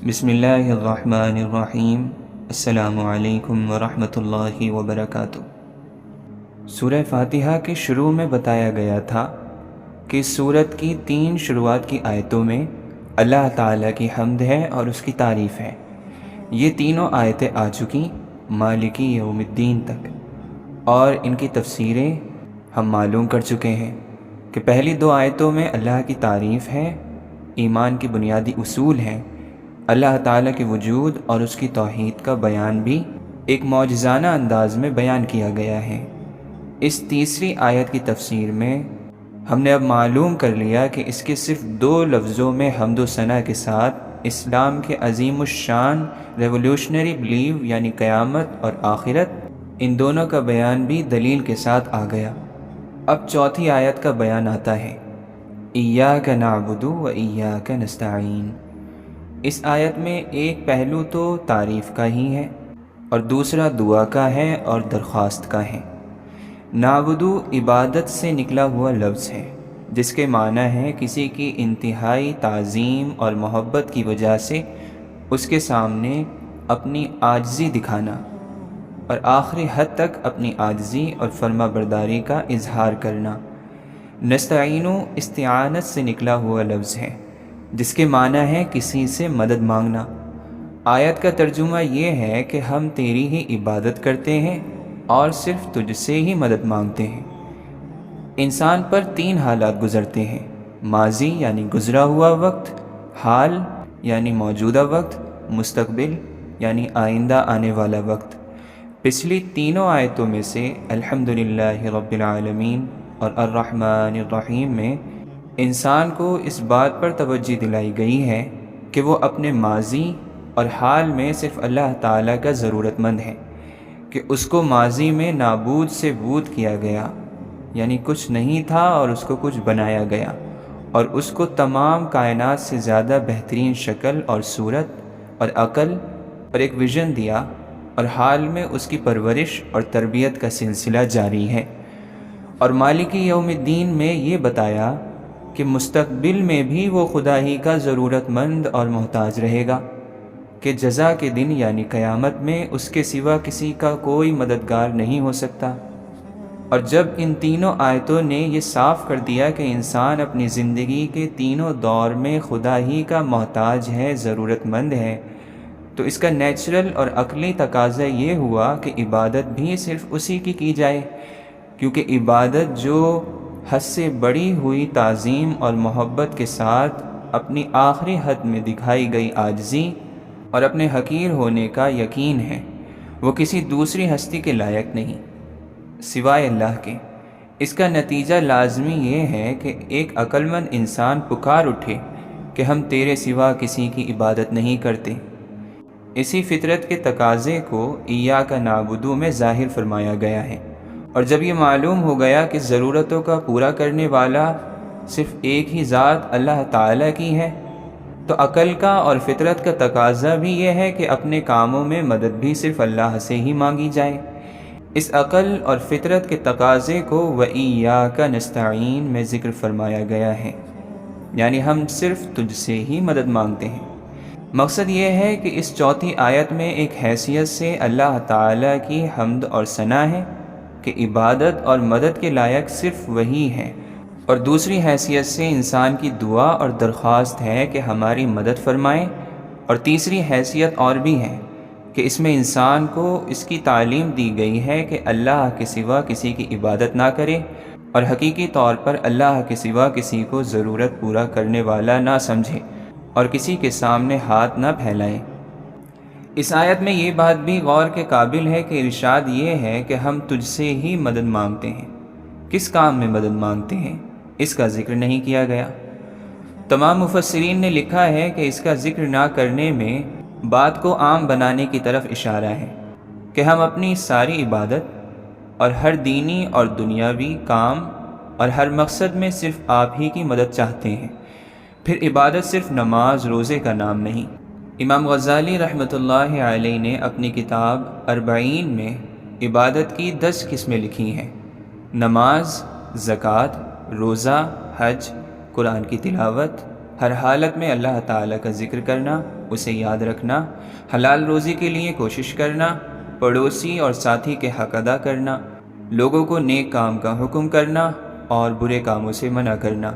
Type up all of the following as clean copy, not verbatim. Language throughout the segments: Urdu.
بسم اللہ الرحمن الرحیم۔ السلام علیکم ورحمۃ اللہ وبرکاتہ۔ سورہ فاتحہ کے شروع میں بتایا گیا تھا کہ سورت کی 3 شروعات کی آیتوں میں اللہ تعالیٰ کی حمد ہے اور اس کی تعریف ہے۔ یہ تینوں آیتیں آ چکی مالکی یوم الدین تک، اور ان کی تفسیریں ہم معلوم کر چکے ہیں کہ پہلی 2 آیتوں میں اللہ کی تعریف ہے، ایمان کی بنیادی اصول ہیں، اللہ تعالیٰ کے وجود اور اس کی توحید کا بیان بھی ایک معجزانہ انداز میں بیان کیا گیا ہے۔ اس تیسری آیت کی تفسیر میں ہم نے اب معلوم کر لیا کہ اس کے صرف 2 لفظوں میں حمد و ثنا کے ساتھ اسلام کے عظیم الشان ریولوشنری بلیو یعنی قیامت اور آخرت، ان دونوں کا بیان بھی دلیل کے ساتھ آ گیا۔ اب چوتھی آیت کا بیان آتا ہے، ایاک نعبد و ایاک نستعین۔ اس آیت میں ایک پہلو تو تعریف کا ہی ہے اور دوسرا دعا کا ہے اور درخواست کا ہے۔ نعبدو عبادت سے نکلا ہوا لفظ ہے، جس کے معنی ہے کسی کی انتہائی تعظیم اور محبت کی وجہ سے اس کے سامنے اپنی عاجزی دکھانا اور آخری حد تک اپنی عاجزی اور فرما برداری کا اظہار کرنا۔ نستعینو استعانت سے نکلا ہوا لفظ ہے، جس کے معنی ہے کسی سے مدد مانگنا۔ آیت کا ترجمہ یہ ہے کہ ہم تیری ہی عبادت کرتے ہیں اور صرف تجھ سے ہی مدد مانگتے ہیں۔ انسان پر 3 حالات گزرتے ہیں، ماضی یعنی گزرا ہوا وقت، حال یعنی موجودہ وقت، مستقبل یعنی آئندہ آنے والا وقت۔ پچھلی تینوں آیتوں میں سے الحمدللہ رب العالمین اور الرحمن الرحیم میں انسان کو اس بات پر توجہ دلائی گئی ہے کہ وہ اپنے ماضی اور حال میں صرف اللہ تعالیٰ کا ضرورت مند ہے، کہ اس کو ماضی میں نابود سے بود کیا گیا، یعنی کچھ نہیں تھا اور اس کو کچھ بنایا گیا، اور اس کو تمام کائنات سے زیادہ بہترین شکل اور صورت اور عقل اور ایک ویژن دیا، اور حال میں اس کی پرورش اور تربیت کا سلسلہ جاری ہے۔ اور مالکی یوم الدین میں یہ بتایا کہ مستقبل میں بھی وہ خدا ہی کا ضرورت مند اور محتاج رہے گا، کہ جزا کے دن یعنی قیامت میں اس کے سوا کسی کا کوئی مددگار نہیں ہو سکتا۔ اور جب ان تینوں آیتوں نے یہ صاف کر دیا کہ انسان اپنی زندگی کے تینوں دور میں خدا ہی کا محتاج ہے، ضرورت مند ہے، تو اس کا نیچرل اور عقلی تقاضا یہ ہوا کہ عبادت بھی صرف اسی کی جائے، کیونکہ عبادت جو حد سے بڑی ہوئی تعظیم اور محبت کے ساتھ اپنی آخری حد میں دکھائی گئی عاجزی اور اپنے حقیر ہونے کا یقین ہے، وہ کسی دوسری ہستی کے لائق نہیں سوائے اللہ کے۔ اس کا نتیجہ لازمی یہ ہے کہ ایک عقل مند انسان پکار اٹھے کہ ہم تیرے سوا کسی کی عبادت نہیں کرتے۔ اسی فطرت کے تقاضے کو ایاک نعبدو میں ظاہر فرمایا گیا ہے، اور جب یہ معلوم ہو گیا کہ ضرورتوں کا پورا کرنے والا صرف ایک ہی ذات اللہ تعالیٰ کی ہے، تو عقل کا اور فطرت کا تقاضا بھی یہ ہے کہ اپنے کاموں میں مدد بھی صرف اللہ سے ہی مانگی جائے۔ اس عقل اور فطرت کے تقاضے کو وَإِيَّاكَ نَسْتَعِينُ میں ذکر فرمایا گیا ہے، یعنی ہم صرف تجھ سے ہی مدد مانگتے ہیں۔ مقصد یہ ہے کہ اس چوتھی آیت میں ایک حیثیت سے اللہ تعالیٰ کی حمد اور ثنا ہے کہ عبادت اور مدد کے لائق صرف وہی ہے، اور دوسری حیثیت سے انسان کی دعا اور درخواست ہے کہ ہماری مدد فرمائیں، اور تیسری حیثیت اور بھی ہے کہ اس میں انسان کو اس کی تعلیم دی گئی ہے کہ اللہ کے سوا کسی کی عبادت نہ کرے، اور حقیقی طور پر اللہ کے سوا کسی کو ضرورت پورا کرنے والا نہ سمجھے اور کسی کے سامنے ہاتھ نہ پھیلائے۔ اس آیت میں یہ بات بھی غور کے قابل ہے کہ ارشاد یہ ہے کہ ہم تجھ سے ہی مدد مانگتے ہیں۔ کس کام میں مدد مانگتے ہیں، اس کا ذکر نہیں کیا گیا۔ تمام مفسرین نے لکھا ہے کہ اس کا ذکر نہ کرنے میں بات کو عام بنانے کی طرف اشارہ ہے، کہ ہم اپنی ساری عبادت اور ہر دینی اور دنیاوی کام اور ہر مقصد میں صرف آپ ہی کی مدد چاہتے ہیں۔ پھر عبادت صرف نماز روزے کا نام نہیں۔ امام غزالی رحمۃ اللہ علیہ نے اپنی کتاب 40 میں عبادت کی 10 قسمیں لکھی ہیں: نماز، زکوٰۃ، روزہ، حج، قرآن کی تلاوت، ہر حالت میں اللہ تعالیٰ کا ذکر کرنا، اسے یاد رکھنا، حلال روزی کے لیے کوشش کرنا، پڑوسی اور ساتھی کے حق ادا کرنا، لوگوں کو نیک کام کا حکم کرنا اور برے کاموں سے منع کرنا،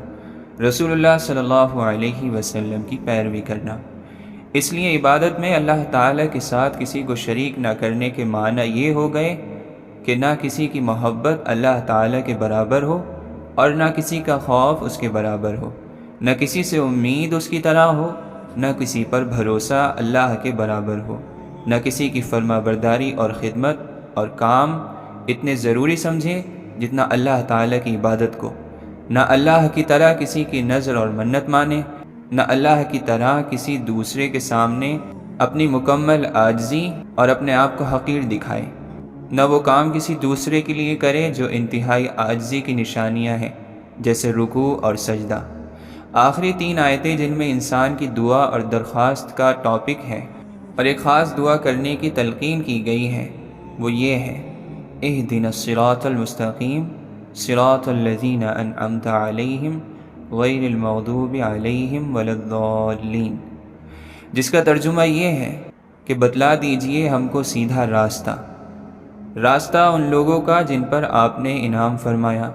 رسول اللہ صلی اللہ علیہ وسلم کی پیروی کرنا۔ اس لیے عبادت میں اللہ تعالیٰ کے ساتھ کسی کو شریک نہ کرنے کے معنی یہ ہو گئے کہ نہ کسی کی محبت اللہ تعالیٰ کے برابر ہو اور نہ کسی کا خوف اس کے برابر ہو، نہ کسی سے امید اس کی طرح ہو، نہ کسی پر بھروسہ اللہ کے برابر ہو، نہ کسی کی فرما برداری اور خدمت اور کام اتنے ضروری سمجھے جتنا اللہ تعالیٰ کی عبادت کو، نہ اللہ کی طرح کسی کی نذر اور منت مانے، نہ اللہ کی طرح کسی دوسرے کے سامنے اپنی مکمل عاجزی اور اپنے آپ کو حقیر دکھائے، نہ وہ کام کسی دوسرے کے لیے کرے جو انتہائی عاجزی کی نشانیاں ہیں، جیسے رکوع اور سجدہ۔ آخری 3 آیتیں جن میں انسان کی دعا اور درخواست کا ٹاپک ہے اور ایک خاص دعا کرنے کی تلقین کی گئی ہے، وہ یہ ہے: اہدنا الصراط المستقیم صراط الذین انعمت علیہم غیر المغضوب علیہم ولا الضالین، جس کا ترجمہ یہ ہے کہ بتلا دیجئے ہم کو سیدھا راستہ ان لوگوں کا جن پر آپ نے انعام فرمایا،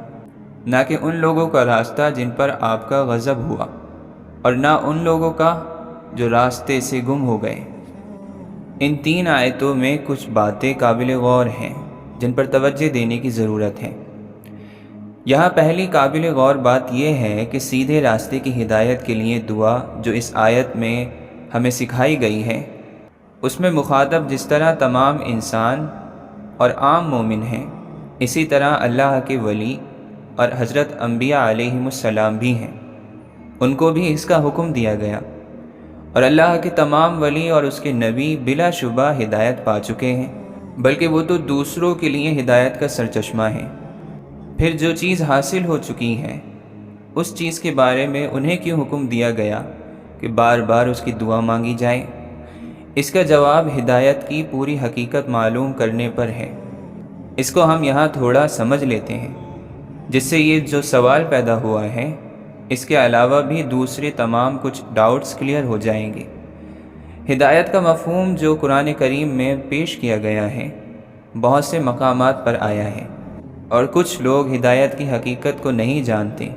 نہ کہ ان لوگوں کا راستہ جن پر آپ کا غضب ہوا، اور نہ ان لوگوں کا جو راستے سے گم ہو گئے۔ ان 3 آیتوں میں کچھ باتیں قابل غور ہیں جن پر توجہ دینے کی ضرورت ہے۔ یہاں پہلی قابل غور بات یہ ہے کہ سیدھے راستے کی ہدایت کے لیے دعا جو اس آیت میں ہمیں سکھائی گئی ہے، اس میں مخاطب جس طرح تمام انسان اور عام مومن ہیں، اسی طرح اللہ کے ولی اور حضرت انبیاء علیہم السلام بھی ہیں، ان کو بھی اس کا حکم دیا گیا، اور اللہ کے تمام ولی اور اس کے نبی بلا شبہ ہدایت پا چکے ہیں، بلکہ وہ تو دوسروں کے لیے ہدایت کا سرچشمہ ہیں۔ پھر جو چیز حاصل ہو چکی ہے، اس چیز کے بارے میں انہیں کیوں حکم دیا گیا کہ بار بار اس کی دعا مانگی جائے؟ اس کا جواب ہدایت کی پوری حقیقت معلوم کرنے پر ہے۔ اس کو ہم یہاں تھوڑا سمجھ لیتے ہیں، جس سے یہ جو سوال پیدا ہوا ہے، اس کے علاوہ بھی دوسرے تمام کچھ ڈاؤٹس کلیئر ہو جائیں گے۔ ہدایت کا مفہوم جو قرآن کریم میں پیش کیا گیا ہے، بہت سے مقامات پر آیا ہے، اور کچھ لوگ ہدایت کی حقیقت کو نہیں جانتے،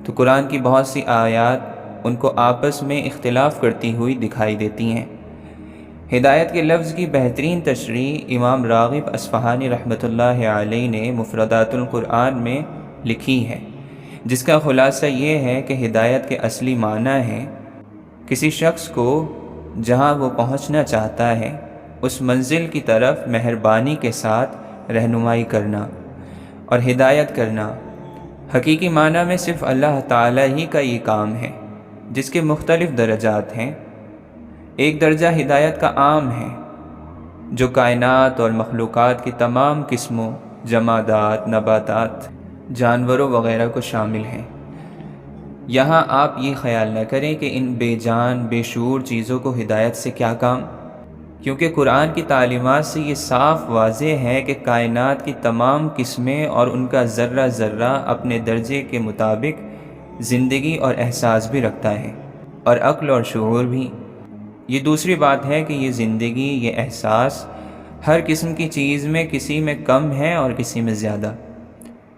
تو قرآن کی بہت سی آیات ان کو آپس میں اختلاف کرتی ہوئی دکھائی دیتی ہیں۔ ہدایت کے لفظ کی بہترین تشریح امام راغب اصفہانی رحمۃ اللہ علیہ نے مفردات القرآن میں لکھی ہے، جس کا خلاصہ یہ ہے کہ ہدایت کے اصلی معنی ہے کسی شخص کو جہاں وہ پہنچنا چاہتا ہے اس منزل کی طرف مہربانی کے ساتھ رہنمائی کرنا اور ہدایت کرنا۔ حقیقی معنی میں صرف اللہ تعالیٰ ہی کا یہ کام ہے، جس کے مختلف درجات ہیں۔ ایک درجہ ہدایت کا عام ہے، جو کائنات اور مخلوقات کی تمام قسموں، جمادات، نباتات، جانوروں وغیرہ کو شامل ہیں۔ یہاں آپ یہ خیال نہ کریں کہ ان بے جان بے شعور چیزوں کو ہدایت سے کیا کام، کیونکہ قرآن کی تعلیمات سے یہ صاف واضح ہے کہ کائنات کی تمام قسمیں اور ان کا ذرہ ذرہ اپنے درجے کے مطابق زندگی اور احساس بھی رکھتا ہے، اور عقل اور شعور بھی۔ یہ دوسری بات ہے کہ یہ زندگی، یہ احساس ہر قسم کی چیز میں کسی میں کم ہے اور کسی میں زیادہ۔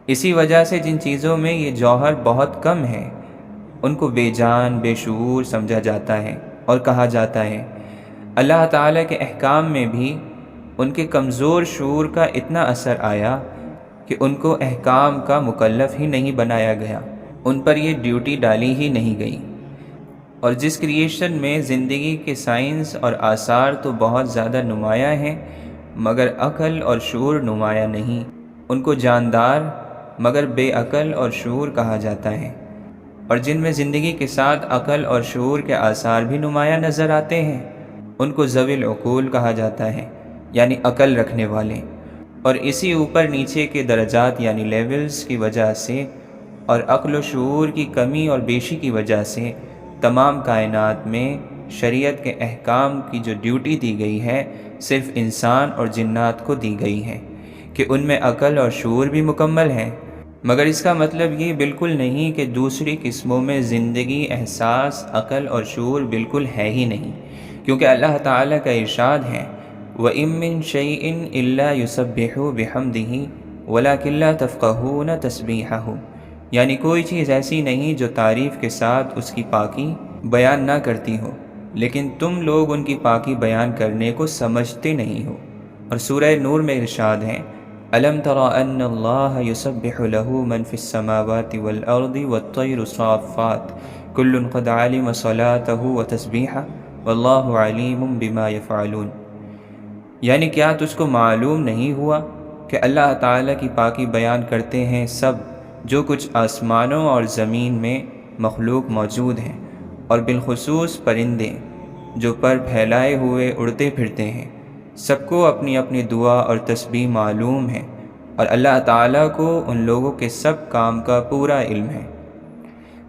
اسی وجہ سے جن چیزوں میں یہ جوہر بہت کم ہے، ان کو بے جان بے شعور سمجھا جاتا ہے اور کہا جاتا ہے۔ اللہ تعالیٰ کے احکام میں بھی ان کے کمزور شعور کا اتنا اثر آیا کہ ان کو احکام کا مکلف ہی نہیں بنایا گیا، ان پر یہ ڈیوٹی ڈالی ہی نہیں گئی۔ اور جس کریشن میں زندگی کے سائنس اور آثار تو بہت زیادہ نمایاں ہیں، مگر عقل اور شعور نمایاں نہیں، ان کو جاندار مگر بے عقل اور شعور کہا جاتا ہے۔ اور جن میں زندگی کے ساتھ عقل اور شعور کے آثار بھی نمایاں نظر آتے ہیں، ان کو ذوی العقول کہا جاتا ہے، یعنی عقل رکھنے والے۔ اور اسی اوپر نیچے کے درجات یعنی لیولز کی وجہ سے اور عقل و شعور کی کمی اور بیشی کی وجہ سے تمام کائنات میں شریعت کے احکام کی جو ڈیوٹی دی گئی ہے، صرف انسان اور جنات کو دی گئی ہے کہ ان میں عقل اور شعور بھی مکمل ہے۔ مگر اس کا مطلب یہ بالکل نہیں کہ دوسری قسموں میں زندگی، احساس، عقل اور شعور بالکل ہے ہی نہیں، کیونکہ اللہ تعالیٰ کا ارشاد ہے وَإِن مِّن شَيْءٍ إِلَّا يُسَبِّحُ بِحَمْدِهِ وَلَكِن لَّا تَفْقَهُونَ تَسْبِيحَهُ، یعنی کوئی چیز ایسی نہیں جو تعریف کے ساتھ اس کی پاکی بیان نہ کرتی ہو، لیکن تم لوگ ان کی پاکی بیان کرنے کو سمجھتے نہیں ہو۔ اور سورہ نور میں ارشاد ہے أَلَمْ تَرَ أَنَّ اللَّهَ يُسَبِّحُ لَهُ مَن فِي السَّمَاوَاتِ وَالْأَرْضِ وَالطَّيْرُ صَافَّاتٍ كُلٌّ قَدْ عَلِمَ صَلَاتَهُ وَتَسْبِيحَهُ وَاللَّهُ عَلِيمٌ بِمَا يَفْعَلُونَ، یعنی کیا تجھ کو معلوم نہیں ہوا کہ اللہ تعالیٰ کی پاکی بیان کرتے ہیں سب جو کچھ آسمانوں اور زمین میں مخلوق موجود ہیں، اور بالخصوص پرندے جو پر پھیلائے ہوئے اڑتے پھرتے ہیں، سب کو اپنی اپنی دعا اور تسبیح معلوم ہے، اور اللہ تعالیٰ کو ان لوگوں کے سب کام کا پورا علم ہے۔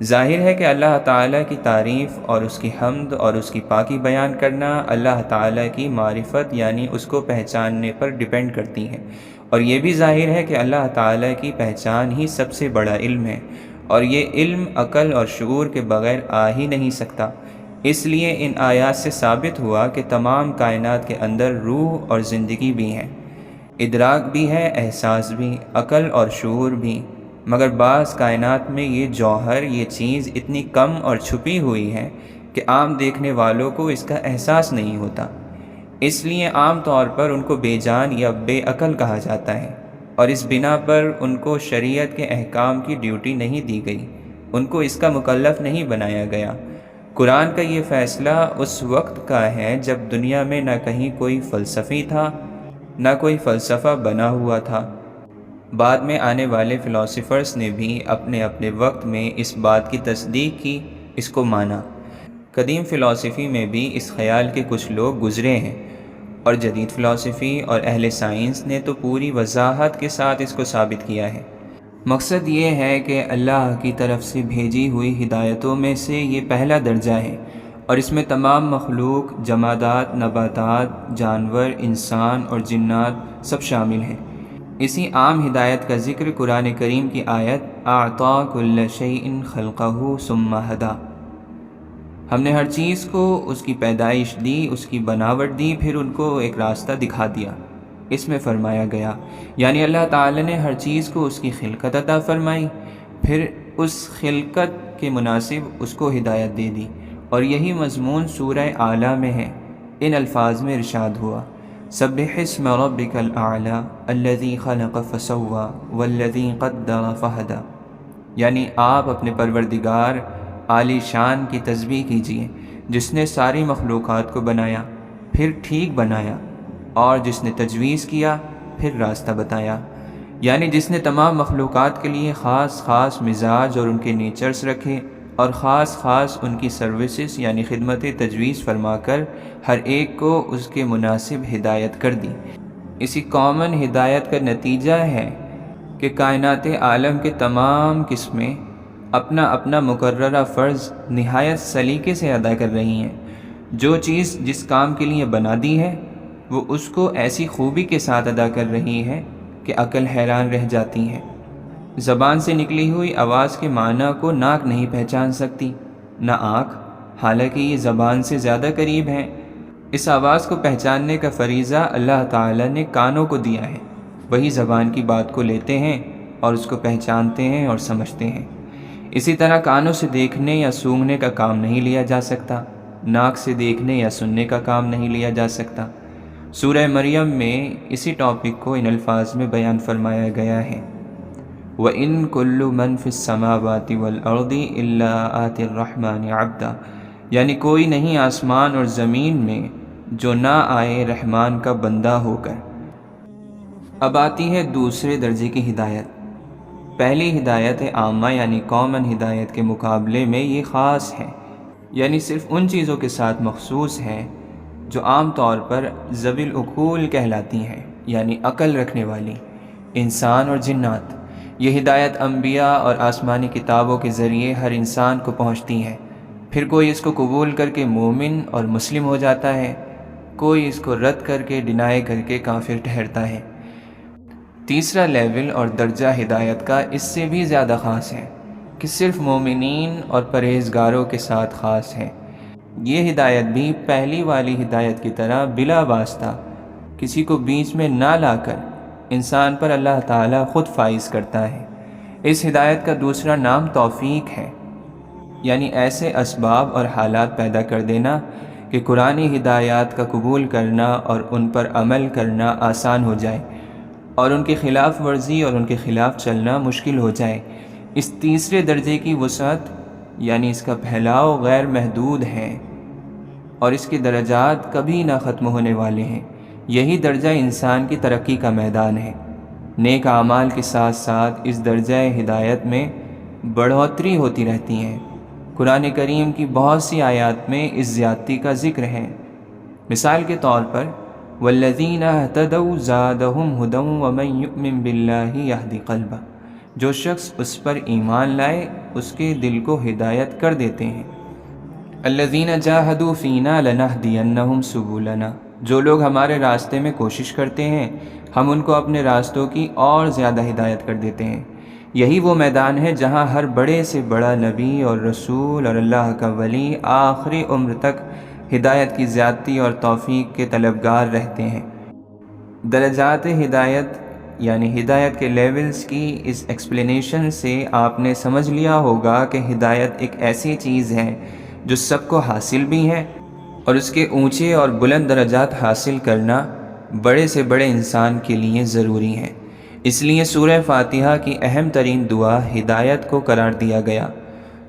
ظاہر ہے کہ اللہ تعالیٰ کی تعریف اور اس کی حمد اور اس کی پاکی بیان کرنا اللہ تعالیٰ کی معرفت یعنی اس کو پہچاننے پر ڈیپینڈ کرتی ہے، اور یہ بھی ظاہر ہے کہ اللہ تعالیٰ کی پہچان ہی سب سے بڑا علم ہے، اور یہ علم عقل اور شعور کے بغیر آ ہی نہیں سکتا۔ اس لیے ان آیات سے ثابت ہوا کہ تمام کائنات کے اندر روح اور زندگی بھی ہیں، ادراک بھی ہے، احساس بھی، عقل اور شعور بھی، مگر بعض کائنات میں یہ جوہر، یہ چیز اتنی کم اور چھپی ہوئی ہے کہ عام دیکھنے والوں کو اس کا احساس نہیں ہوتا، اس لیے عام طور پر ان کو بے جان یا بے عقل کہا جاتا ہے، اور اس بنا پر ان کو شریعت کے احکام کی ڈیوٹی نہیں دی گئی، ان کو اس کا مکلف نہیں بنایا گیا۔ قرآن کا یہ فیصلہ اس وقت کا ہے جب دنیا میں نہ کہیں کوئی فلسفی تھا، نہ کوئی فلسفہ بنا ہوا تھا۔ بعد میں آنے والے فلاسفرز نے بھی اپنے اپنے وقت میں اس بات کی تصدیق کی، اس کو مانا۔ قدیم فلسفی میں بھی اس خیال کے کچھ لوگ گزرے ہیں، اور جدید فلسفی اور اہل سائنس نے تو پوری وضاحت کے ساتھ اس کو ثابت کیا ہے۔ مقصد یہ ہے کہ اللہ کی طرف سے بھیجی ہوئی ہدایتوں میں سے یہ پہلا درجہ ہے، اور اس میں تمام مخلوق، جمادات، نباتات، جانور، انسان اور جنات سب شامل ہیں۔ اسی عام ہدایت کا ذکر قرآن کریم کی آیت اعطیٰ کل شیء خلقہ ثم ہدیٰ، ہم نے ہر چیز کو اس کی پیدائش دی، اس کی بناوٹ دی، پھر ان کو ایک راستہ دکھا دیا، اس میں فرمایا گیا، یعنی اللہ تعالی نے ہر چیز کو اس کی خلقت عطا فرمائی، پھر اس خلقت کے مناسب اس کو ہدایت دے دی، اور یہی مضمون سورہ اعلیٰ میں ہے۔ ان الفاظ میں ارشاد ہوا سبح اسم ربک الاعلی الذی خلق فسوی والذی قدر فہدی، یعنی آپ اپنے پروردگار عالی شان کی تسبیح کیجیے جس نے ساری مخلوقات کو بنایا، پھر ٹھیک بنایا، اور جس نے تجویز کیا، پھر راستہ بتایا، یعنی جس نے تمام مخلوقات کے لیے خاص خاص مزاج اور ان کے نیچرز رکھے، اور خاص خاص ان کی سروسز یعنی خدمت تجویز فرما کر ہر ایک کو اس کے مناسب ہدایت کر دی۔ اسی کامن ہدایت کا نتیجہ ہے کہ کائنات عالم کے تمام قسمیں اپنا اپنا مقررہ فرض نہایت سلیقے سے ادا کر رہی ہیں۔ جو چیز جس کام کے لیے بنا دی ہے وہ اس کو ایسی خوبی کے ساتھ ادا کر رہی ہے کہ عقل حیران رہ جاتی ہے۔ زبان سے نکلی ہوئی آواز کے معنی کو ناک نہیں پہچان سکتی، نہ آنکھ، حالانکہ یہ زبان سے زیادہ قریب ہیں۔ اس آواز کو پہچاننے کا فریضہ اللہ تعالی نے کانوں کو دیا ہے، وہی زبان کی بات کو لیتے ہیں اور اس کو پہچانتے ہیں اور سمجھتے ہیں۔ اسی طرح کانوں سے دیکھنے یا سونگھنے کا کام نہیں لیا جا سکتا، ناک سے دیکھنے یا سننے کا کام نہیں لیا جا سکتا۔ سورہ مریم میں اسی ٹاپک کو ان الفاظ میں بیان فرمایا گیا ہے وَإِن كُلُّ مَن فِي السَّمَاوَاتِ وَالْأَرْضِ إِلَّا آتِ الرَّحْمَنِ عَبْدًا، یعنی کوئی نہیں آسمان اور زمین میں جو نہ آئے رحمان کا بندہ ہو کر۔ اب آتی ہے دوسرے درجے کی ہدایت۔ پہلی ہدایت عامہ یعنی کامن ہدایت کے مقابلے میں یہ خاص ہے، یعنی صرف ان چیزوں کے ساتھ مخصوص ہے جو عام طور پر ذوی العقول کہلاتی ہیں، یعنی عقل رکھنے والی، انسان اور جنات۔ یہ ہدایت انبیاء اور آسمانی کتابوں کے ذریعے ہر انسان کو پہنچتی ہے، پھر کوئی اس کو قبول کر کے مومن اور مسلم ہو جاتا ہے، کوئی اس کو رد کر کے ڈینائی کر کے کافر ٹھہرتا ہے۔ تیسرا لیول اور درجہ ہدایت کا اس سے بھی زیادہ خاص ہے کہ صرف مومنین اور پرہیزگاروں کے ساتھ خاص ہے۔ یہ ہدایت بھی پہلی والی ہدایت کی طرح بلا واسطہ کسی کو بیچ میں نہ لا کر انسان پر اللہ تعالیٰ خود فائز کرتا ہے۔ اس ہدایت کا دوسرا نام توفیق ہے، یعنی ایسے اسباب اور حالات پیدا کر دینا کہ قرآنی ہدایات کا قبول کرنا اور ان پر عمل کرنا آسان ہو جائے، اور ان کی خلاف ورزی اور ان کے خلاف چلنا مشکل ہو جائے۔ اس تیسرے درجے کی وسعت یعنی اس کا پھیلاؤ غیر محدود ہے، اور اس کے درجات کبھی نہ ختم ہونے والے ہیں۔ یہی درجہ انسان کی ترقی کا میدان ہے۔ نیک اعمال کے ساتھ ساتھ اس درجہ ہدایت میں بڑھوتری ہوتی رہتی ہے۔ قرآن کریم کی بہت سی آیات میں اس زیادتی کا ذکر ہے۔ مثال کے طور پر والذین اہتدوا زادہم ھدی ومن یؤمن باللہ یہدی قلبہ، جو شخص اس پر ایمان لائے اس کے دل کو ہدایت کر دیتے ہیں۔ الذین جاہدوا فینا لنہدینہم سبلنا، جو لوگ ہمارے راستے میں کوشش کرتے ہیں ہم ان کو اپنے راستوں کی اور زیادہ ہدایت کر دیتے ہیں۔ یہی وہ میدان ہے جہاں ہر بڑے سے بڑا نبی اور رسول اور اللہ کا ولی آخری عمر تک ہدایت کی زیادتی اور توفیق کے طلبگار رہتے ہیں۔ درجات ہدایت یعنی ہدایت کے لیولز کی اس ایکسپلینیشن سے آپ نے سمجھ لیا ہوگا کہ ہدایت ایک ایسی چیز ہے جو سب کو حاصل بھی ہے، اور اس کے اونچے اور بلند درجات حاصل کرنا بڑے سے بڑے انسان کے لیے ضروری ہے۔ اس لیے سورہ فاتحہ کی اہم ترین دعا ہدایت کو قرار دیا گیا،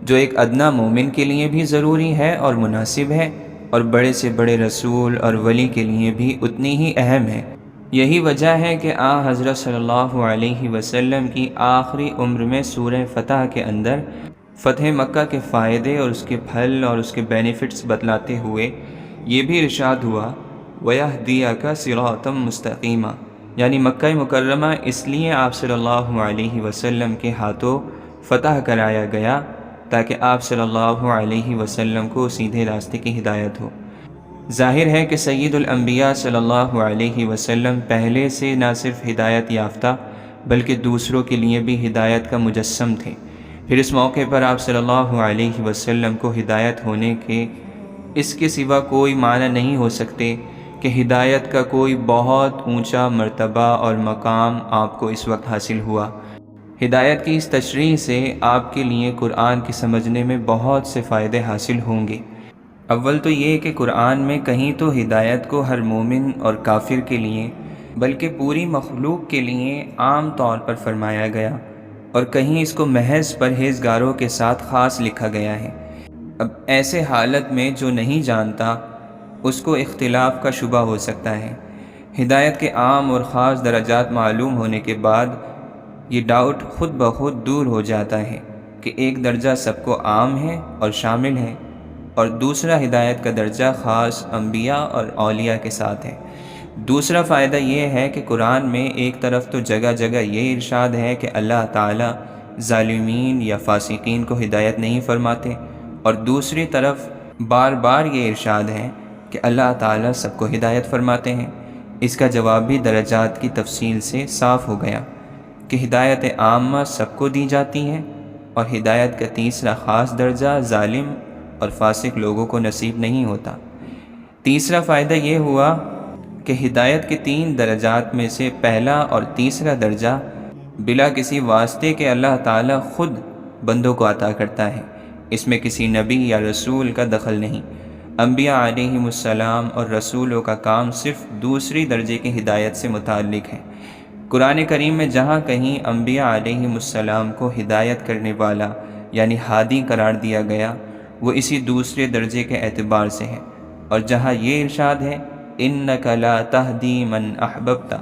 جو ایک ادنا مومن کے لیے بھی ضروری ہے اور مناسب ہے، اور بڑے سے بڑے رسول اور ولی کے لیے بھی اتنی ہی اہم ہے۔ یہی وجہ ہے کہ حضرت صلی اللہ علیہ وسلم کی آخری عمر میں سورہ فتح کے اندر فتح مکہ کے فائدے اور اس کے پھل اور اس کے بینیفٹس بتلاتے ہوئے یہ بھی ارشاد ہوا وَيَهْدِيَكَ صِرَاطًا مُسْتَقِيمًا، یعنی مکہ مکرمہ اس لیے آپ صلی اللہ علیہ وسلم کے ہاتھوں فتح کرایا گیا تاکہ آپ صلی اللہ علیہ وسلم کو سیدھے راستے کی ہدایت ہو۔ ظاہر ہے کہ سید الانبیاء صلی اللہ علیہ وسلم پہلے سے نہ صرف ہدایت یافتہ بلکہ دوسروں کے لیے بھی ہدایت کا مجسم تھے۔ پھر اس موقع پر آپ صلی اللہ علیہ وسلم کو ہدایت ہونے کے اس کے سوا کوئی معنی نہیں ہو سکتے کہ ہدایت کا کوئی بہت اونچا مرتبہ اور مقام آپ کو اس وقت حاصل ہوا۔ ہدایت کی اس تشریح سے آپ کے لیے قرآن کی سمجھنے میں بہت سے فائدے حاصل ہوں گے۔ اول تو یہ کہ قرآن میں کہیں تو ہدایت کو ہر مومن اور کافر کے لیے بلکہ پوری مخلوق کے لیے عام طور پر فرمایا گیا، اور کہیں اس کو محض پرہیزگاروں کے ساتھ خاص لکھا گیا ہے۔ اب ایسے حالت میں جو نہیں جانتا اس کو اختلاف کا شبہ ہو سکتا ہے۔ ہدایت کے عام اور خاص درجات معلوم ہونے کے بعد یہ ڈاؤٹ خود بخود دور ہو جاتا ہے کہ ایک درجہ سب کو عام ہے اور شامل ہے، اور دوسرا ہدایت کا درجہ خاص انبیاء اور اولیاء کے ساتھ ہے۔ دوسرا فائدہ یہ ہے کہ قرآن میں ایک طرف تو جگہ جگہ یہ ارشاد ہے کہ اللہ تعالیٰ ظالمین یا فاسقین کو ہدایت نہیں فرماتے، اور دوسری طرف بار بار یہ ارشاد ہے کہ اللہ تعالیٰ سب کو ہدایت فرماتے ہیں۔ اس کا جواب بھی درجات کی تفصیل سے صاف ہو گیا کہ ہدایت عامہ سب کو دی جاتی ہے، اور ہدایت کا تیسرا خاص درجہ ظالم اور فاسق لوگوں کو نصیب نہیں ہوتا۔ تیسرا فائدہ یہ ہوا کہ ہدایت کے 3 درجات میں سے پہلا اور تیسرا درجہ بلا کسی واسطے کے اللہ تعالیٰ خود بندوں کو عطا کرتا ہے، اس میں کسی نبی یا رسول کا دخل نہیں۔ انبیاء علیہم السلام اور رسولوں کا کام صرف دوسری درجے کی ہدایت سے متعلق ہے۔ قرآن کریم میں جہاں کہیں انبیاء علیہم السلام کو ہدایت کرنے والا یعنی ہادی قرار دیا گیا وہ اسی دوسرے درجے کے اعتبار سے ہے، اور جہاں یہ ارشاد ہے اِنَّكَ لَا تَهْدِي مَنْ أَحْبَبْتَ،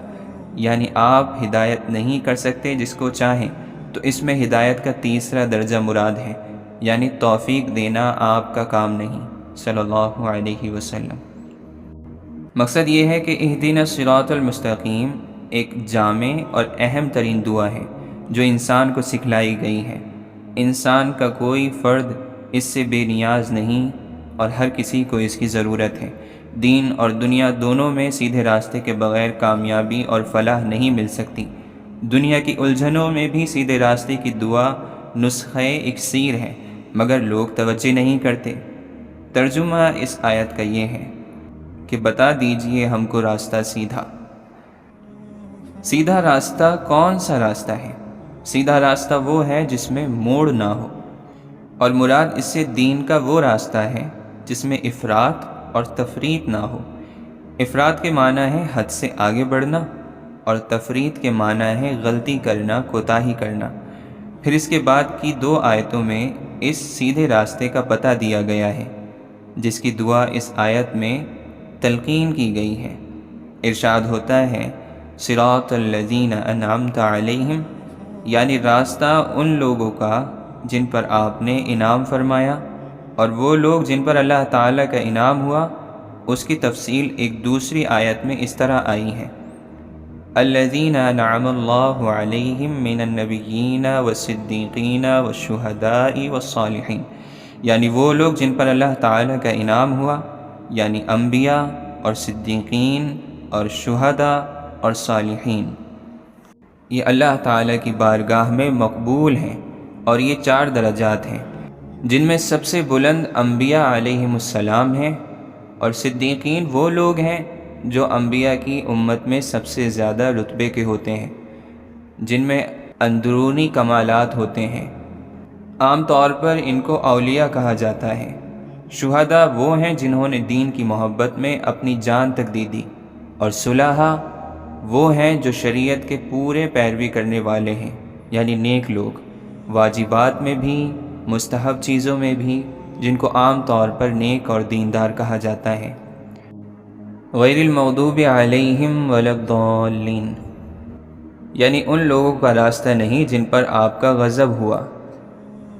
یعنی آپ ہدایت نہیں کر سکتے جس کو چاہیں، تو اس میں ہدایت کا تیسرا درجہ مراد ہے، یعنی توفیق دینا آپ کا کام نہیں صلی اللہ علیہ وسلم۔ مقصد یہ ہے کہ اہدنا الصراط المستقیم ایک جامع اور اہم ترین دعا ہے جو انسان کو سکھلائی گئی ہے۔ انسان کا کوئی فرد اس سے بے نیاز نہیں، اور ہر کسی کو اس کی ضرورت ہے۔ دین اور دنیا دونوں میں سیدھے راستے کے بغیر کامیابی اور فلاح نہیں مل سکتی۔ دنیا کی الجھنوں میں بھی سیدھے راستے کی دعا نسخہ اکسیر ہے، مگر لوگ توجہ نہیں کرتے۔ ترجمہ اس آیت کا یہ ہے کہ بتا دیجئے ہم کو راستہ سیدھا۔ سیدھا راستہ کون سا راستہ ہے؟ سیدھا راستہ وہ ہے جس میں موڑ نہ ہو، اور مراد اس سے دین کا وہ راستہ ہے جس میں افراط اور تفریط نہ ہو۔ افراط کے معنی ہے حد سے آگے بڑھنا، اور تفریط کے معنی ہے غلطی کرنا، کوتاہی کرنا۔ پھر اس کے بعد کی 2 آیتوں میں اس سیدھے راستے کا پتہ دیا گیا ہے، جس کی دعا اس آیت میں تلقین کی گئی ہے۔ ارشاد ہوتا ہے صراط الذین انعمت علیہم، یعنی راستہ ان لوگوں کا جن پر آپ نے انعام فرمایا، اور وہ لوگ جن پر اللہ تعالیٰ کا انعام ہوا اس کی تفصیل ایک دوسری آیت میں اس طرح آئی ہے الذین انعم اللہ علیہم من النبیین والصدیقین والشہداء والصالحین، یعنی وہ لوگ جن پر اللہ تعالیٰ کا انعام ہوا، یعنی انبیاء اور صدیقین اور شہداء اور صالحین۔ یہ اللہ تعالیٰ کی بارگاہ میں مقبول ہیں، اور یہ 4 درجات ہیں جن میں سب سے بلند انبیاء علیہم السلام ہیں، اور صدیقین وہ لوگ ہیں جو انبیاء کی امت میں سب سے زیادہ رتبے کے ہوتے ہیں، جن میں اندرونی کمالات ہوتے ہیں۔ عام طور پر ان کو اولیاء کہا جاتا ہے۔ شہداء وہ ہیں جنہوں نے دین کی محبت میں اپنی جان تک دے دی، اور صلحاء وہ ہیں جو شریعت کے پورے پیروی کرنے والے ہیں، یعنی نیک لوگ، واجبات میں بھی مستحب چیزوں میں بھی، جن کو عام طور پر نیک اور دیندار کہا جاتا ہے۔ غیر المغضوب علیہم ولا الضالین، یعنی ان لوگوں کا راستہ نہیں جن پر آپ کا غضب ہوا،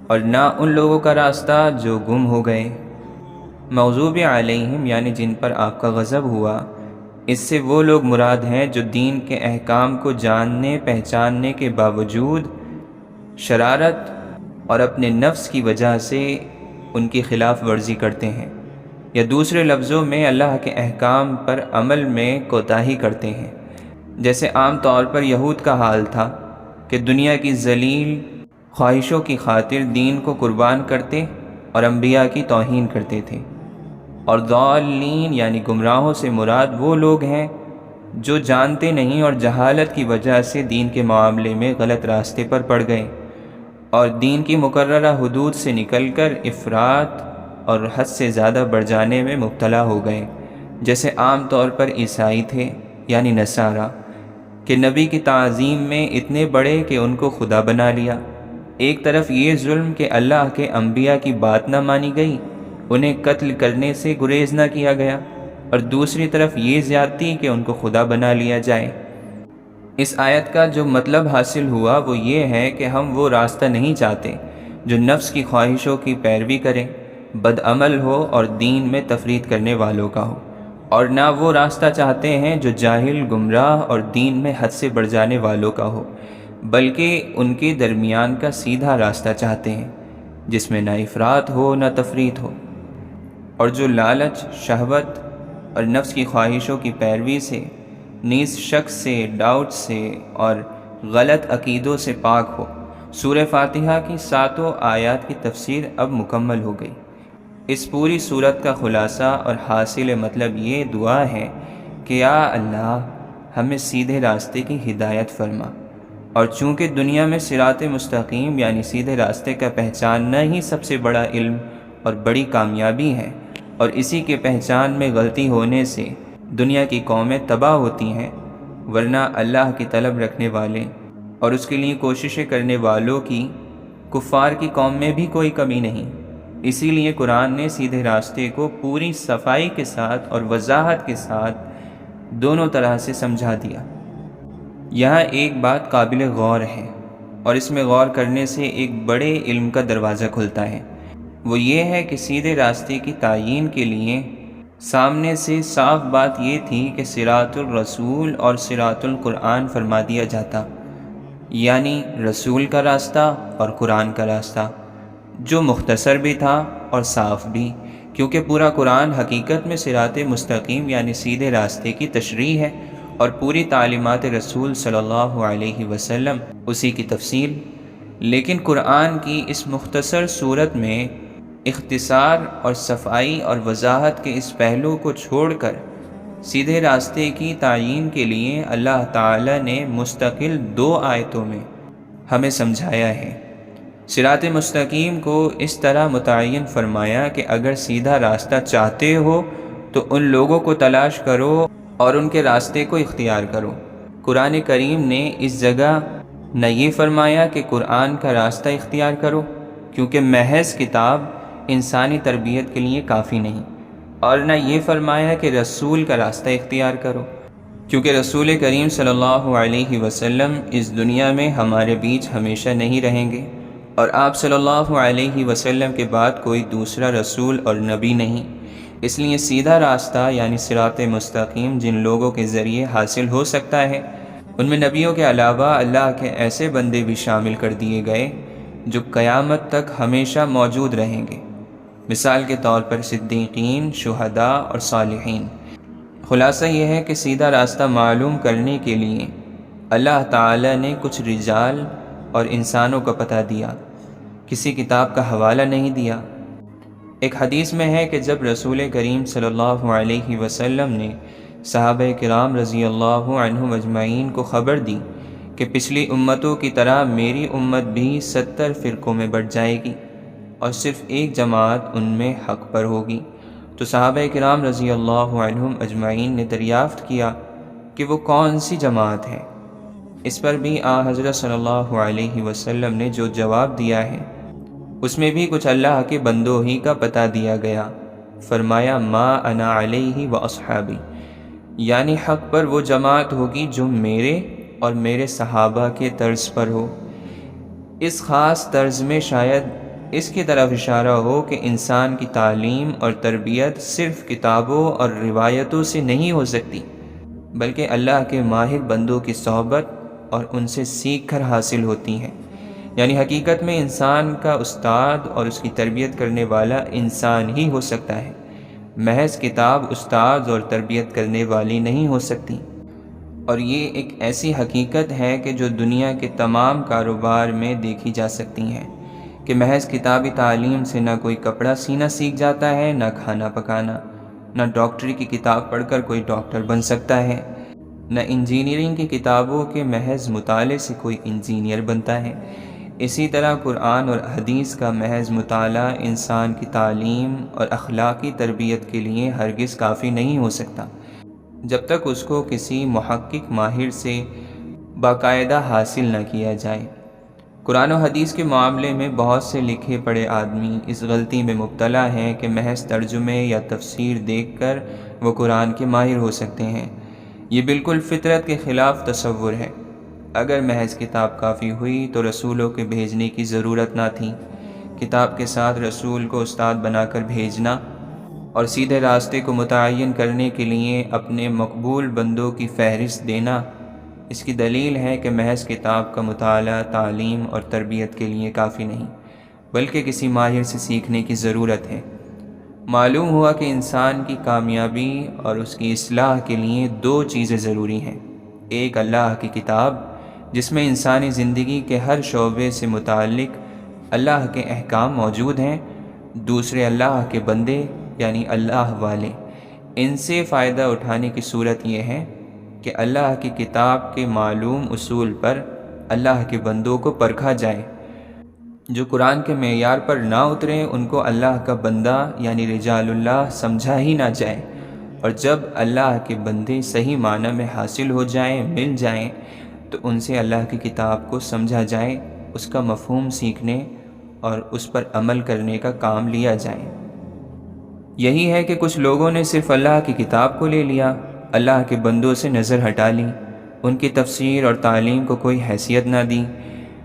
اور نہ ان لوگوں کا راستہ جو گم ہو گئے۔ مغضوب علیہم یعنی جن پر آپ کا غضب ہوا، اس سے وہ لوگ مراد ہیں جو دین کے احکام کو جاننے پہچاننے کے باوجود شرارت اور اپنے نفس کی وجہ سے ان کی خلاف ورزی کرتے ہیں، یا دوسرے لفظوں میں اللہ کے احکام پر عمل میں کوتاہی کرتے ہیں، جیسے عام طور پر یہود کا حال تھا کہ دنیا کی ذلیل خواہشوں کی خاطر دین کو قربان کرتے اور انبیاء کی توہین کرتے تھے۔ اور ضالین یعنی گمراہوں سے مراد وہ لوگ ہیں جو جانتے نہیں اور جہالت کی وجہ سے دین کے معاملے میں غلط راستے پر پڑ گئے، اور دین کی مقررہ حدود سے نکل کر افراط اور حد سے زیادہ بڑھ جانے میں مبتلا ہو گئے، جیسے عام طور پر عیسائی تھے یعنی نصارہ، کہ نبی کی تعظیم میں اتنے بڑے کہ ان کو خدا بنا لیا۔ ایک طرف یہ ظلم کہ اللہ کے انبیاء کی بات نہ مانی گئی، انہیں قتل کرنے سے گریز نہ کیا گیا، اور دوسری طرف یہ زیادتی کہ ان کو خدا بنا لیا جائے۔ اس آیت کا جو مطلب حاصل ہوا وہ یہ ہے کہ ہم وہ راستہ نہیں چاہتے جو نفس کی خواہشوں کی پیروی کرے، بد عمل ہو اور دین میں تفریط کرنے والوں کا ہو، اور نہ وہ راستہ چاہتے ہیں جو جاہل، گمراہ اور دین میں حد سے بڑھ جانے والوں کا ہو، بلکہ ان کے درمیان کا سیدھا راستہ چاہتے ہیں جس میں نہ افراط ہو نہ تفریط ہو، اور جو لالچ، شہوت اور نفس کی خواہشوں کی پیروی سے، نیز شک سے، ڈاؤٹ سے اور غلط عقیدوں سے پاک ہو۔ سورہ فاتحہ کی 7 آیات کی تفسیر اب مکمل ہو گئی۔ اس پوری سورت کا خلاصہ اور حاصل مطلب یہ دعا ہے کہ یا اللہ ہمیں سیدھے راستے کی ہدایت فرما، اور چونکہ دنیا میں صراط مستقیم یعنی سیدھے راستے کا پہچاننا ہی سب سے بڑا علم اور بڑی کامیابی ہے، اور اسی کے پہچان میں غلطی ہونے سے دنیا کی قومیں تباہ ہوتی ہیں، ورنہ اللہ کی طلب رکھنے والے اور اس کے لیے کوششیں کرنے والوں کی کفار کی قوم میں بھی کوئی کمی نہیں۔ اسی لیے قرآن نے سیدھے راستے کو پوری صفائی کے ساتھ اور وضاحت کے ساتھ دونوں طرح سے سمجھا دیا۔ یہاں ایک بات قابل غور ہے، اور اس میں غور کرنے سے ایک بڑے علم کا دروازہ کھلتا ہے، وہ یہ ہے کہ سیدھے راستے کی تعیین کے لیے سامنے سے صاف بات یہ تھی کہ صراط الرسول اور صراط القرآن فرما دیا جاتا، یعنی رسول کا راستہ اور قرآن کا راستہ، جو مختصر بھی تھا اور صاف بھی، کیونکہ پورا قرآن حقیقت میں صراط مستقیم یعنی سیدھے راستے کی تشریح ہے، اور پوری تعلیمات رسول صلی اللہ علیہ وسلم اسی کی تفصیل۔ لیکن قرآن کی اس مختصر صورت میں اختصار اور صفائی اور وضاحت کے اس پہلو کو چھوڑ کر سیدھے راستے کی تعین کے لیے اللہ تعالی نے مستقل 2 آیتوں میں ہمیں سمجھایا ہے۔ صراط مستقیم کو اس طرح متعین فرمایا کہ اگر سیدھا راستہ چاہتے ہو تو ان لوگوں کو تلاش کرو اور ان کے راستے کو اختیار کرو۔ قرآن کریم نے اس جگہ نہ یہ فرمایا کہ قرآن کا راستہ اختیار کرو، کیونکہ محض کتاب انسانی تربیت کے لیے کافی نہیں، اور نہ یہ فرمایا کہ رسول کا راستہ اختیار کرو، کیونکہ رسول کریم صلی اللہ علیہ وسلم اس دنیا میں ہمارے بیچ ہمیشہ نہیں رہیں گے، اور آپ صلی اللہ علیہ وسلم کے بعد کوئی دوسرا رسول اور نبی نہیں۔ اس لیے سیدھا راستہ یعنی صراط مستقیم جن لوگوں کے ذریعے حاصل ہو سکتا ہے، ان میں نبیوں کے علاوہ اللہ کے ایسے بندے بھی شامل کر دیے گئے جو قیامت تک ہمیشہ موجود رہیں گے، مثال کے طور پر صدیقین، شہداء اور صالحین۔ خلاصہ یہ ہے کہ سیدھا راستہ معلوم کرنے کے لیے اللہ تعالی نے کچھ رجال اور انسانوں کا پتہ دیا، کسی کتاب کا حوالہ نہیں دیا۔ ایک حدیث میں ہے کہ جب رسول کریم صلی اللہ علیہ وسلم نے صحابہ کرام رضی اللہ عنہم اجمعین کو خبر دی کہ پچھلی امتوں کی طرح میری امت بھی 70 فرقوں میں بٹ جائے گی اور صرف ایک جماعت ان میں حق پر ہوگی، تو صحابہ کرام رضی اللہ عنہم اجمعین نے دریافت کیا کہ وہ کون سی جماعت ہے۔ اس پر بھی حضرت صلی اللہ علیہ وسلم نے جو جواب دیا ہے اس میں بھی کچھ اللہ کے بندوں ہی کا پتہ دیا گیا۔ فرمایا ما انا علیہ و اصحابی، یعنی حق پر وہ جماعت ہوگی جو میرے اور میرے صحابہ کے طرز پر ہو۔ اس خاص طرز میں شاید اس کی طرف اشارہ ہو کہ انسان کی تعلیم اور تربیت صرف کتابوں اور روایتوں سے نہیں ہو سکتی، بلکہ اللہ کے ماہر بندوں کی صحبت اور ان سے سیکھ کر حاصل ہوتی ہیں۔ یعنی حقیقت میں انسان کا استاد اور اس کی تربیت کرنے والا انسان ہی ہو سکتا ہے، محض کتاب استاد اور تربیت کرنے والی نہیں ہو سکتی۔ اور یہ ایک ایسی حقیقت ہے کہ جو دنیا کے تمام کاروبار میں دیکھی جا سکتی ہے کہ محض کتابی تعلیم سے نہ کوئی کپڑا سینا سیکھ جاتا ہے، نہ کھانا پکانا، نہ ڈاکٹری کی کتاب پڑھ کر کوئی ڈاکٹر بن سکتا ہے، نہ انجینئرنگ کی کتابوں کے محض مطالعے سے کوئی انجینئر بنتا ہے۔ اسی طرح قرآن اور حدیث کا محض مطالعہ انسان کی تعلیم اور اخلاقی تربیت کے لیے ہرگز کافی نہیں ہو سکتا جب تک اس کو کسی محقق ماہر سے باقاعدہ حاصل نہ کیا جائے۔ قرآن و حدیث کے معاملے میں بہت سے لکھے پڑھے آدمی اس غلطی میں مبتلا ہیں کہ محض ترجمے یا تفسیر دیکھ کر وہ قرآن کے ماہر ہو سکتے ہیں۔ یہ بالکل فطرت کے خلاف تصور ہے۔ اگر محض کتاب کافی ہوئی تو رسولوں کے بھیجنے کی ضرورت نہ تھی۔ کتاب کے ساتھ رسول کو استاد بنا کر بھیجنا اور سیدھے راستے کو متعین کرنے کے لیے اپنے مقبول بندوں کی فہرست دینا، اس کی دلیل ہے کہ محض کتاب کا مطالعہ تعلیم اور تربیت کے لیے کافی نہیں، بلکہ کسی ماہر سے سیکھنے کی ضرورت ہے۔ معلوم ہوا کہ انسان کی کامیابی اور اس کی اصلاح کے لیے 2 چیزیں ضروری ہیں، ایک اللہ کی کتاب جس میں انسانی زندگی کے ہر شعبے سے متعلق اللہ کے احکام موجود ہیں، دوسرے اللہ کے بندے یعنی اللہ والے۔ ان سے فائدہ اٹھانے کی صورت یہ ہے کہ اللہ کی کتاب کے معلوم اصول پر اللہ کے بندوں کو پرکھا جائے۔ جو قرآن کے معیار پر نہ اتریں ان کو اللہ کا بندہ یعنی رجال اللہ سمجھا ہی نہ جائے، اور جب اللہ کے بندے صحیح معنی میں حاصل ہو جائیں، مل جائیں، تو ان سے اللہ کی کتاب کو سمجھا جائے، اس کا مفہوم سیکھنے اور اس پر عمل کرنے کا کام لیا جائے۔ یہی ہے کہ کچھ لوگوں نے صرف اللہ کی کتاب کو لے لیا، اللہ کے بندوں سے نظر ہٹا لی، ان کی تفسیر اور تعلیم کو کوئی حیثیت نہ دی،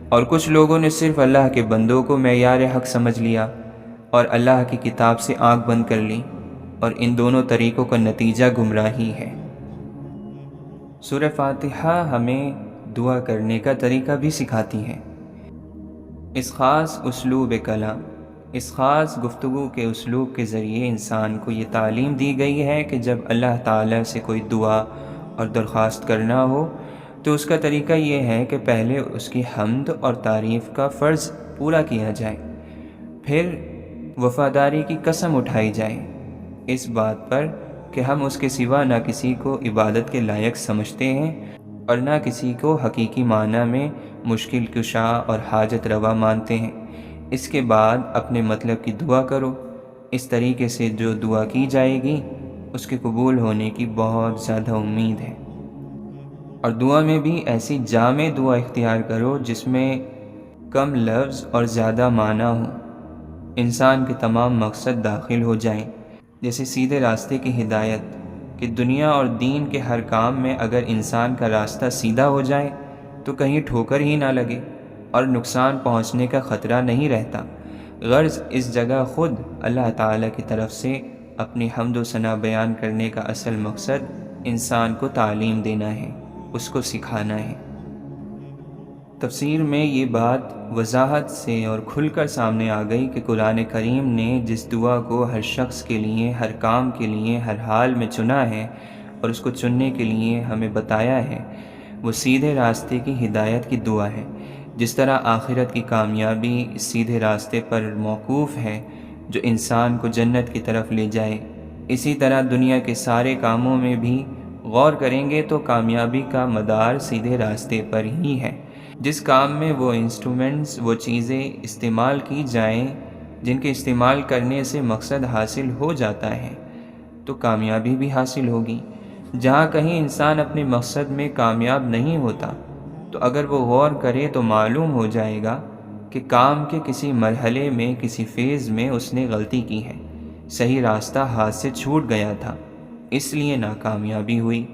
اور کچھ لوگوں نے صرف اللہ کے بندوں کو معیار حق سمجھ لیا اور اللہ کی کتاب سے آنکھ بند کر لی، اور ان دونوں طریقوں کا نتیجہ گمراہی ہے۔ سورہ فاتحہ ہمیں دعا کرنے کا طریقہ بھی سکھاتی ہے۔ اس خاص اسلوب کلام، اس خاص گفتگو کے اسلوب کے ذریعے انسان کو یہ تعلیم دی گئی ہے کہ جب اللہ تعالیٰ سے کوئی دعا اور درخواست کرنا ہو تو اس کا طریقہ یہ ہے کہ پہلے اس کی حمد اور تعریف کا فرض پورا کیا جائے، پھر وفاداری کی قسم اٹھائی جائے اس بات پر کہ ہم اس کے سوا نہ کسی کو عبادت کے لائق سمجھتے ہیں اور نہ کسی کو حقیقی معنی میں مشکل کشا اور حاجت روا مانتے ہیں۔ اس کے بعد اپنے مطلب کی دعا کرو۔ اس طریقے سے جو دعا کی جائے گی اس کے قبول ہونے کی بہت زیادہ امید ہے۔ اور دعا میں بھی ایسی جامع دعا اختیار کرو جس میں کم لفظ اور زیادہ معنی ہو، انسان کے تمام مقصد داخل ہو جائیں، جیسے سیدھے راستے کی ہدایت کہ دنیا اور دین کے ہر کام میں اگر انسان کا راستہ سیدھا ہو جائے تو کہیں ٹھوکر ہی نہ لگے اور نقصان پہنچنے کا خطرہ نہیں رہتا۔ غرض اس جگہ خود اللہ تعالیٰ کی طرف سے اپنی حمد و ثنا بیان کرنے کا اصل مقصد انسان کو تعلیم دینا ہے، اس کو سکھانا ہے۔ تفسیر میں یہ بات وضاحت سے اور کھل کر سامنے آ گئی کہ قرآن کریم نے جس دعا کو ہر شخص کے لیے، ہر کام کے لیے، ہر حال میں چنا ہے اور اس کو چننے کے لیے ہمیں بتایا ہے، وہ سیدھے راستے کی ہدایت کی دعا ہے۔ جس طرح آخرت کی کامیابی اس سیدھے راستے پر موقوف ہے جو انسان کو جنت کی طرف لے جائے، اسی طرح دنیا کے سارے کاموں میں بھی غور کریں گے تو کامیابی کا مدار سیدھے راستے پر ہی ہے۔ جس کام میں وہ انسٹرومنٹس، وہ چیزیں استعمال کی جائیں جن کے استعمال کرنے سے مقصد حاصل ہو جاتا ہے تو کامیابی بھی حاصل ہوگی۔ جہاں کہیں انسان اپنے مقصد میں کامیاب نہیں ہوتا تو اگر وہ غور کرے تو معلوم ہو جائے گا کہ کام کے کسی مرحلے میں، کسی فیز میں اس نے غلطی کی ہے، صحیح راستہ ہاتھ سے چھوٹ گیا تھا، اس لیے ناکامیابی ہوئی۔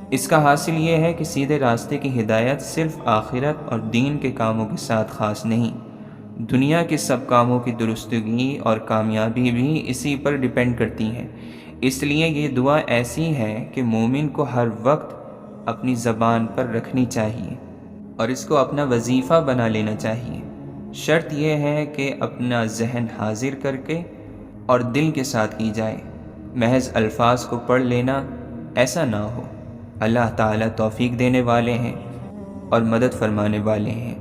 اس کا حاصل یہ ہے کہ سیدھے راستے کی ہدایت صرف آخرت اور دین کے کاموں کے ساتھ خاص نہیں، دنیا کے سب کاموں کی درستگی اور کامیابی بھی اسی پر ڈیپینڈ کرتی ہیں۔ اس لیے یہ دعا ایسی ہے کہ مومن کو ہر وقت اپنی زبان پر رکھنی چاہیے اور اس کو اپنا وظیفہ بنا لینا چاہیے۔ شرط یہ ہے کہ اپنا ذہن حاضر کر کے اور دل کے ساتھ کی جائے، محض الفاظ کو پڑھ لینا ایسا نہ ہو۔ اللہ تعالیٰ توفیق دینے والے ہیں اور مدد فرمانے والے ہیں۔